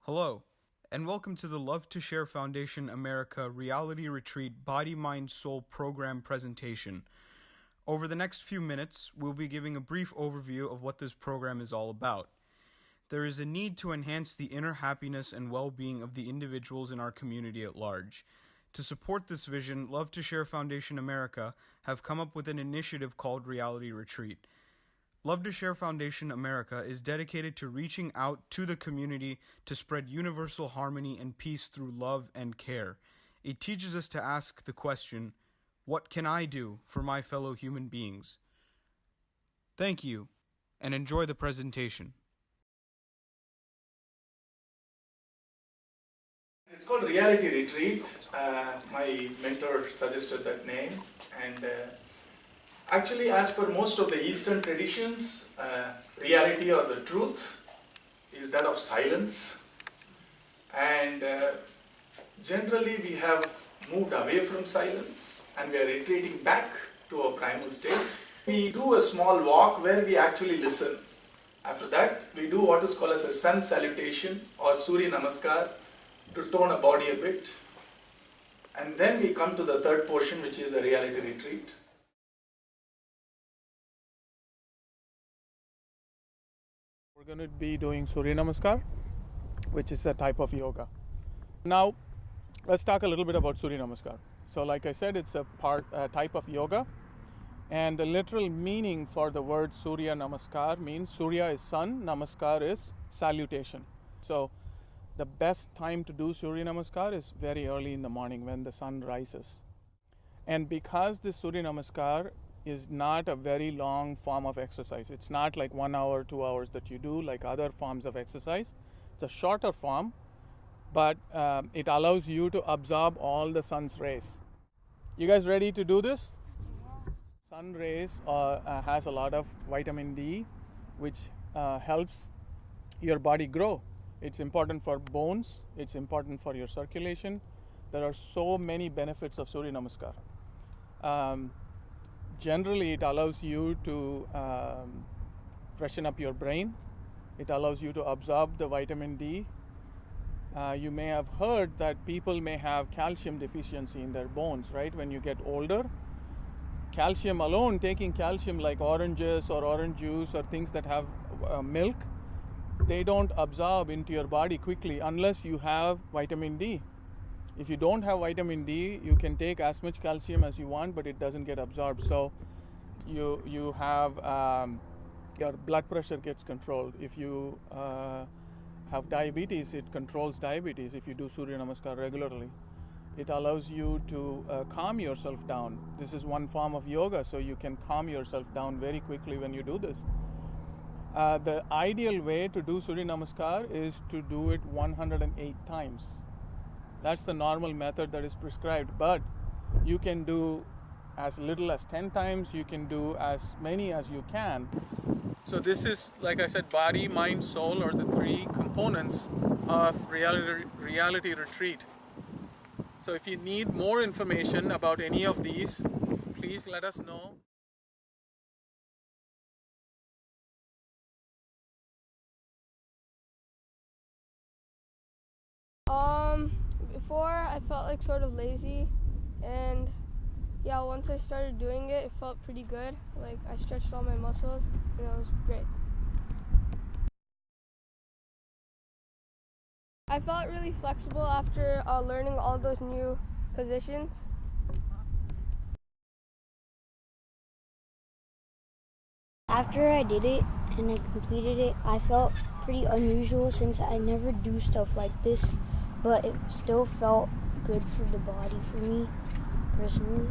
Hello, and welcome to the Love to Share Foundation America Reality Retreat Body, Mind, Soul program presentation. Over the next few minutes, we'll be giving a brief overview of what this program is all about. There is a need to enhance the inner happiness and well-being of the individuals in our community at large. To support this vision, Love to Share Foundation America have come up with an initiative called Reality Retreat. Love to Share Foundation America is dedicated to reaching out to the community to spread universal harmony and peace through love and care. It teaches us to ask the question, what can I do for my fellow human beings? Thank you, and enjoy the presentation. It's called Reality Retreat. My mentor suggested that name, and actually, as per most of the Eastern traditions, reality or the truth is that of silence, and generally we have moved away from silence and we are retreating back to our primal state. We do a small walk where we actually listen. After that, we do what is called as a sun salutation or Surya Namaskar to tone a body a bit, and then we come to the third portion, which is the Reality Retreat. We're going to be doing Surya Namaskar, which is a type of yoga. Now, let's talk a little bit about Surya Namaskar. So like I said, it's a type of yoga, and the literal meaning for the word Surya Namaskar means Surya is sun, Namaskar is salutation. So the best time to do Surya Namaskar is very early in the morning when the sun rises. And because this Surya Namaskar is not a very long form of exercise, it's not like 1 hour, 2 hours that you do like other forms of exercise. It's a shorter form, but it allows you to absorb all the sun's rays. You guys ready to do this? Sun rays has a lot of vitamin D, which helps your body grow. It's important for bones, it's important for your circulation. There are so many benefits of Surya Namaskar. Generally, it allows you to freshen up your brain. It allows you to absorb the vitamin D. You may have heard that people may have calcium deficiency in their bones, right? When you get older, calcium alone, taking calcium like oranges or orange juice or things that have milk, they don't absorb into your body quickly unless you have vitamin D. If you don't have vitamin D, you can take as much calcium as you want, but it doesn't get absorbed. So you have your blood pressure gets controlled. If you have diabetes, it controls diabetes if you do Surya Namaskar regularly. It allows you to calm yourself down. This is one form of yoga, so you can calm yourself down very quickly when you do this. The ideal way to do Surya Namaskar is to do it 108 times. That's the normal method that is prescribed, but you can do as little as 10 times, you can do as many as you can. So this is, like I said, body, mind, soul are the three components of reality retreat. So if you need more information about any of these, please let us know. Before I felt like sort of lazy, and yeah, once I started doing it, it felt pretty good. Like I stretched all my muscles, and it was great. I felt really flexible after learning all those new positions. After I did it and I completed it, I felt pretty unusual since I never do stuff like this, but it still felt good for the body for me, personally.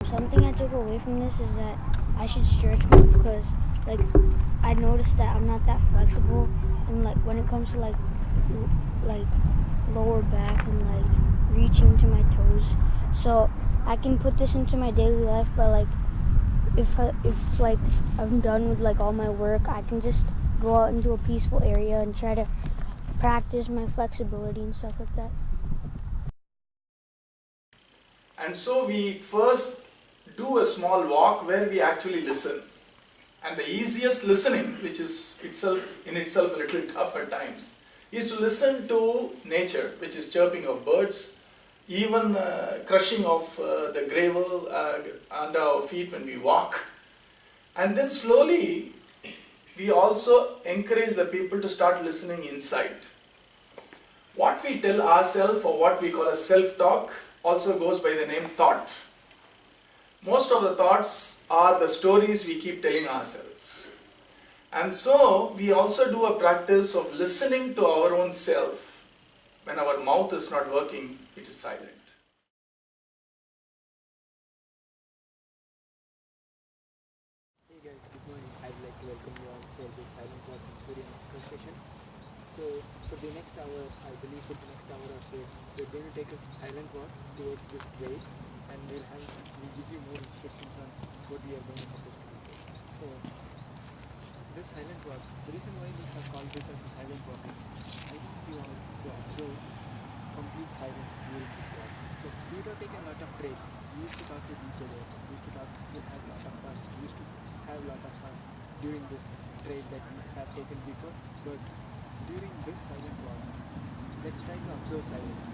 Something I took away from this is that I should stretch more because like I noticed that I'm not that flexible, and like when it comes to like lower back and like reaching to my toes. So I can put this into my daily life, but like if like I'm done with like all my work, I can just go out into a peaceful area and try to practice my flexibility and stuff like that. And so we first do a small walk where we actually listen. and the easiest listening, which is in itself a little tough at times, is to listen to nature, which is chirping of birds, even crushing of the gravel under our feet when we walk. And then slowly, we also encourage the people to start listening inside. What we tell ourselves, or what we call a self-talk, also goes by the name thought. Most of the thoughts are the stories we keep telling ourselves. And so, we also do a practice of listening to our own self. When our mouth is not working, it is silent. Hey guys, good morning. I'd like to welcome you all for this silent walk in Surya Namaskar session. So for the next hour, I believe for the next hour or so, we're going to take a silent walk towards this trail, and we'll give you more instructions on what we are going to supposed to do. So this silent walk, the reason why we have called this as a silent walk is I want you all to observe complete silence during this walk. So we would have taken a lot of trails. We used to talk with each other. We used to talk, we had a lot of fun. We used to have a lot of fun during this trail that we have taken before. But during this silent walk, let's try to observe silence.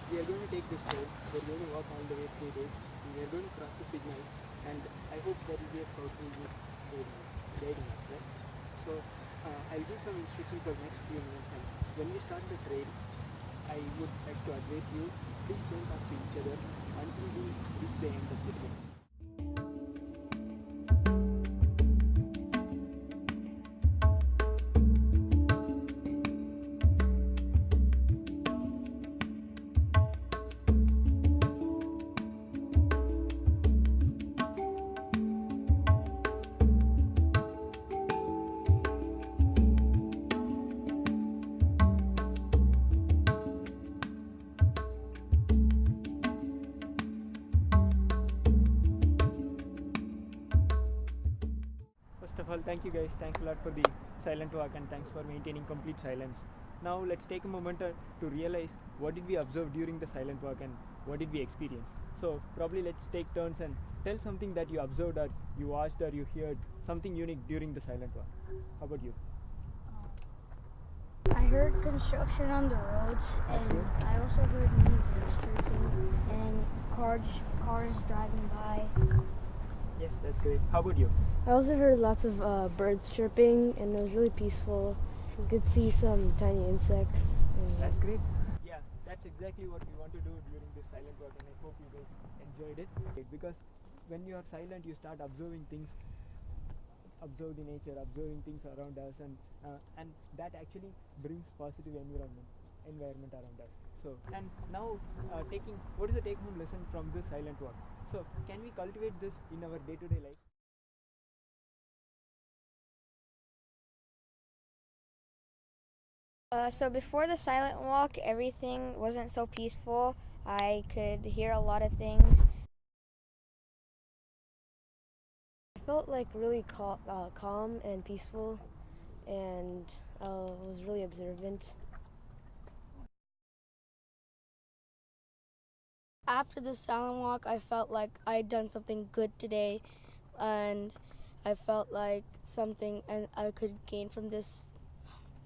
We are going to take this trail. We are going to walk all the way through this. We are going to cross the signal, and I hope there will be a scout who will be guiding us, right? So I'll give some instructions for the next few minutes, and when we start the trail, I would like to advise you, please don't talk to each other until we reach the end of the trail. First of all, thank you guys. Thanks a lot for the silent walk, and thanks for maintaining complete silence. Now let's take a moment to realize what did we observe during the silent walk and what did we experience. So probably let's take turns and tell something that you observed or you watched or you heard, something unique during the silent walk. How about you? I heard construction on the roads, and I also heard many birds chirping and cars driving by. Yes, that's great. How about you? I also heard lots of birds chirping, and it was really peaceful. You could see some tiny insects. That's great. Yeah, that's exactly what we want to do during this silent walk, and I hope you guys enjoyed it. Because when you are silent, you start observing things, observe the nature, observing things around us, and that actually brings positive environment around us. So, and now what is the take-home lesson from this silent walk? So, can we cultivate this in our day-to-day life? So before the silent walk, everything wasn't so peaceful. I could hear a lot of things. I felt like really calm and peaceful, and was really observant. After the silent walk, I felt like I'd done something good today, and I felt like something and I could gain from this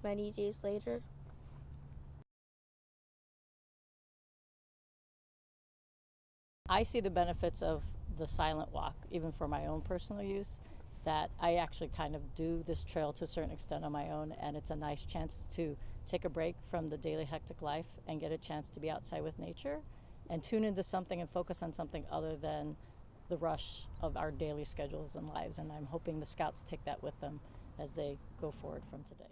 many days later. I see the benefits of the silent walk, even for my own personal use, that I actually kind of do this trail to a certain extent on my own, and it's a nice chance to take a break from the daily hectic life and get a chance to be outside with nature and tune into something and focus on something other than the rush of our daily schedules and lives. And I'm hoping the Scouts take that with them as they go forward from today.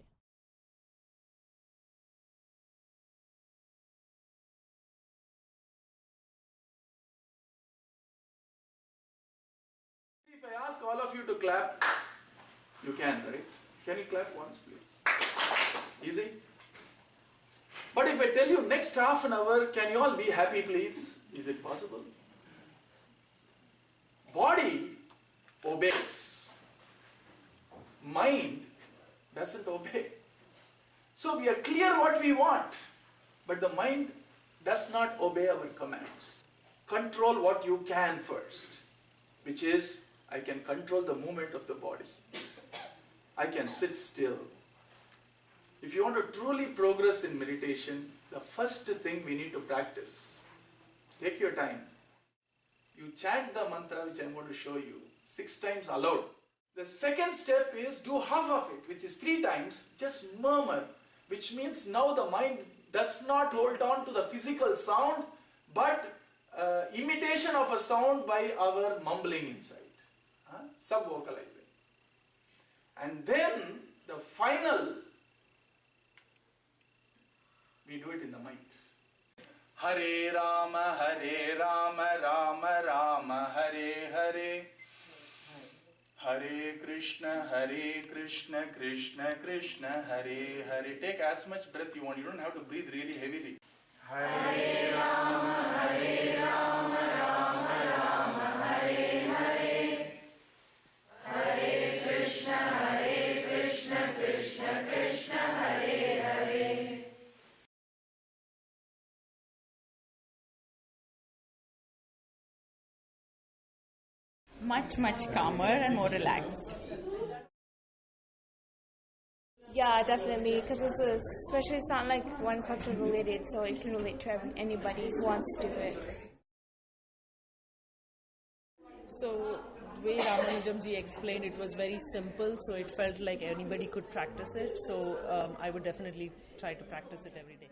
If I ask all of you to clap, you can, right? Can you clap once, please? Easy? But if I tell you next half an hour, can you all be happy, please? Is it possible? Body obeys. Mind doesn't obey. So we are clear what we want, but the mind does not obey our commands. Control what you can first, which is I can control the movement of the body. I can sit still. If you want to truly progress in meditation, the first thing we need to practice, take your time. You chant the mantra which I am going to show you 6 times aloud. The second step is do half of it, which is 3 times, just murmur, which means now the mind does not hold on to the physical sound, but imitation of a sound by our mumbling inside, sub-vocalizing. And then the final, we do it in the mind. Hare Rama, Rama Rama, Hare Hare. Hare Krishna, Krishna Krishna, Hare Hare. Take as much breath you want. You don't have to breathe really heavily. Hare Rama, Rama Rama, Hare Hare. Hare Krishna, Krishna Krishna, Hare Hare. Much calmer and more relaxed. Yeah, definitely, because especially it's not like one culture related, so it can relate to anybody who wants to do it. So the way Ramanujamji explained, it was very simple, so it felt like anybody could practice it. So I would definitely try to practice it every day.